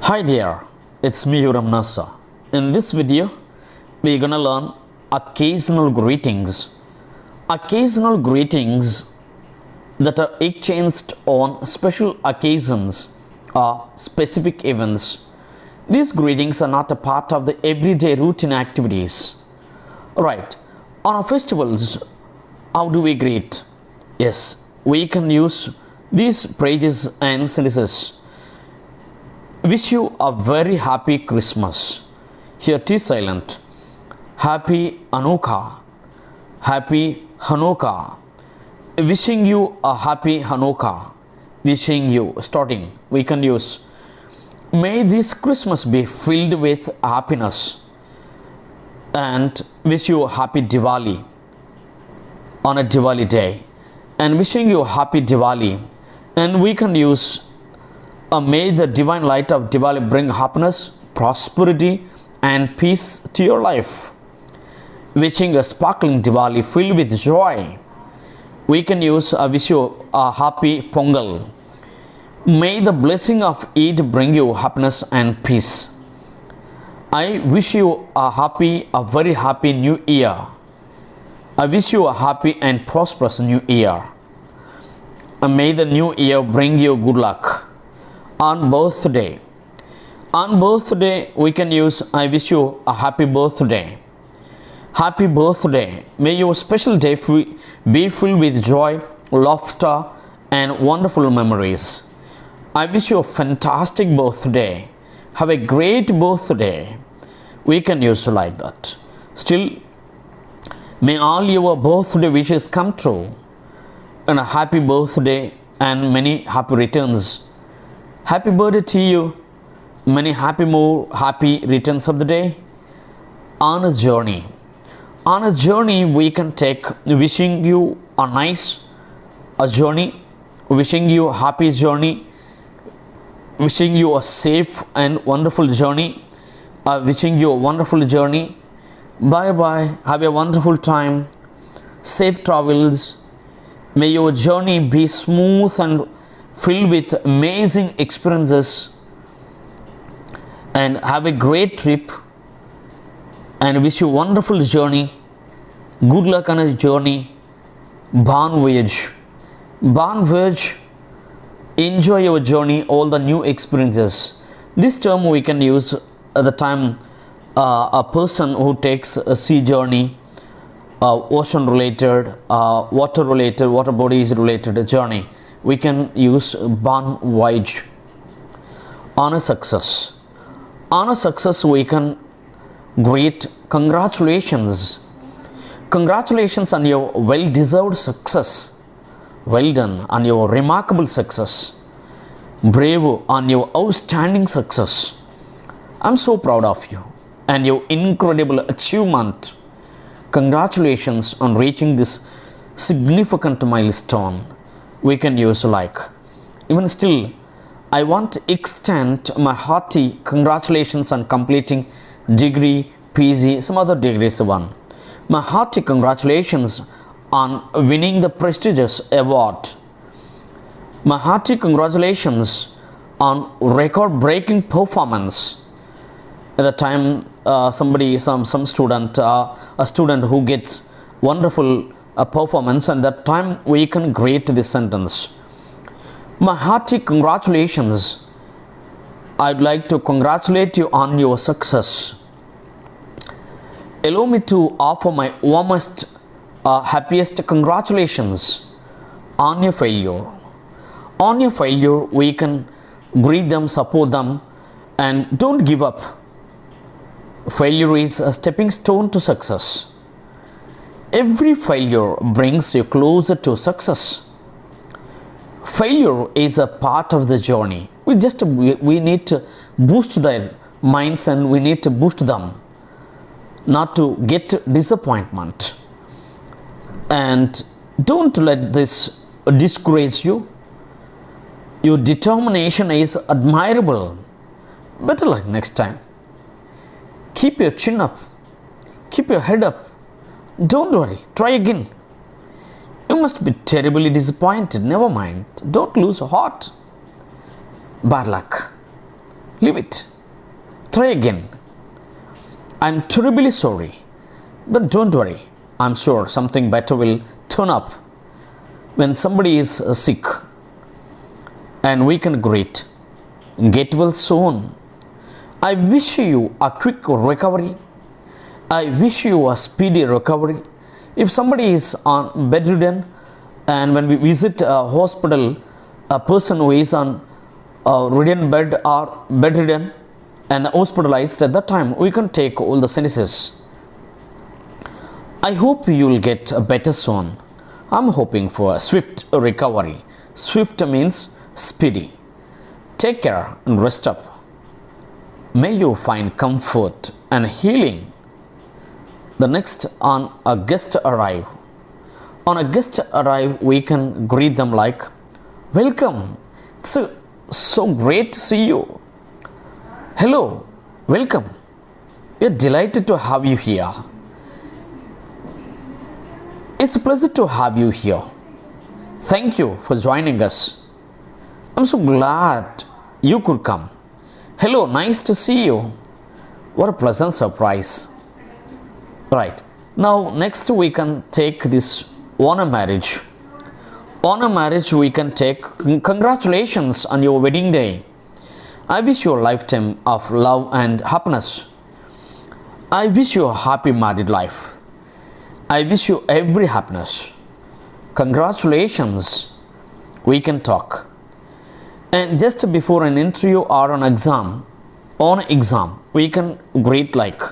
Hi there, it's me Nasa. In this video, we're gonna learn occasional greetings. Occasional greetings that are exchanged on special occasions or specific events. These greetings are not a part of the everyday routine activities. Right, on our festivals, how do we greet? Yes, we can use these phrases and sentences. Wish you a very happy Christmas. Here T silent. Happy Hanukkah. Happy Hanukkah. Wishing you a happy Hanukkah. Wishing you. Starting. We can use. May this Christmas be filled with happiness. And wish you a happy Diwali. On a Diwali day. And wishing you a happy Diwali. And we can use. May the divine light of Diwali bring happiness, prosperity and peace to your life. Wishing a sparkling Diwali filled with joy. We can use wish you a happy Pongal. May the blessing of Eid bring you happiness and peace. I wish you a very happy new year. I wish you a happy and prosperous new year. May the new year bring you good luck. On birthday. On birthday, we can use I wish you a happy birthday. Happy birthday. May your special day be filled with joy, laughter, and wonderful memories. I wish you a fantastic birthday. Have a great birthday. We can use like that. Still, may all your birthday wishes come true. And a happy birthday and many happy returns. Happy birthday to you. Many happy returns of the day. On a journey. On a journey we can take wishing you a nice journey. Wishing you a happy journey. Wishing you a safe and wonderful journey. Wishing you a wonderful journey. Bye bye. Have a wonderful time. Safe travels. May your journey be smooth and filled with amazing experiences, and have a great trip, and wish you a wonderful journey. Good luck on a journey. Bon voyage. Bon voyage. Enjoy your journey, all the new experiences. This term we can use at the time a person who takes a sea journey, ocean related, water bodies related journey. We can use bon voyage. On a success. On a success we can greet congratulations. Congratulations on your well-deserved success. Well done on your remarkable success. Bravo on your outstanding success. I'm so proud of you and your incredible achievement. Congratulations on reaching this significant milestone. We can use like. Even still, I want to extend my hearty congratulations on completing degree, PG, some other degrees one. My hearty congratulations on winning the prestigious award. My hearty congratulations on record-breaking performance. At the time, some student, a student who gets wonderful performance, and that time we can greet this sentence. My hearty congratulations. I'd like to congratulate you on your success. Allow me to offer my warmest, happiest congratulations on your failure. On your failure, we can greet them, support them, and don't give up. Failure is a stepping stone to success. Every failure brings you closer to success. Failure is a part of the journey. We need to boost their minds, and we need to boost them not to get disappointment. And don't let this discourage you. Your determination is admirable. Better luck next time. Keep your chin up. Keep your head up. Don't worry, try again. You must be terribly disappointed. Never mind. Don't lose heart. Bad luck. Leave it. Try again. I'm terribly sorry. But don't worry. I'm sure something better will turn up. When somebody is sick and we can greet, get well soon. I wish you a quick recovery. I wish you a speedy recovery. If somebody is on bedridden, and when we visit a hospital, a person who is on a ridden bed or bedridden and hospitalized, at that time we can take all the sentences. I hope you will get better soon. I'm hoping for a swift recovery. Swift means speedy. Take care and rest up. May you find comfort and healing. The next, on a guest arrive. On a guest arrive, we can greet them like, welcome. It's so great to see you. Hello, welcome. We're delighted to have you here. It's a pleasure to have you here. Thank you for joining us. I'm so glad you could come. Hello, nice to see you. What a pleasant surprise. Right, now next we can take this honor marriage. Honor marriage we can take, congratulations on your wedding day. I wish you a lifetime of love and happiness. I wish you a happy married life. I wish you every happiness. Congratulations. We can talk. And just before an interview or an exam, we can greet like,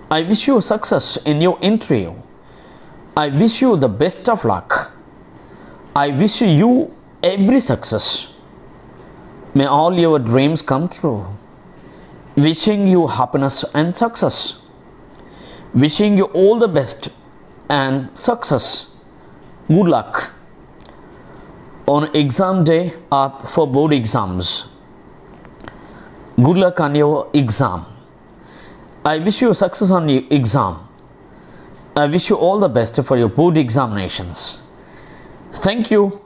I wish you success in your interview. I wish you the best of luck. I wish you every success. May all your dreams come true. Wishing you happiness and success. Wishing you all the best and success. Good luck. On exam day or for board exams. Good luck on your exam. I wish you success on your exam. I wish you all the best for your board examinations. Thank you.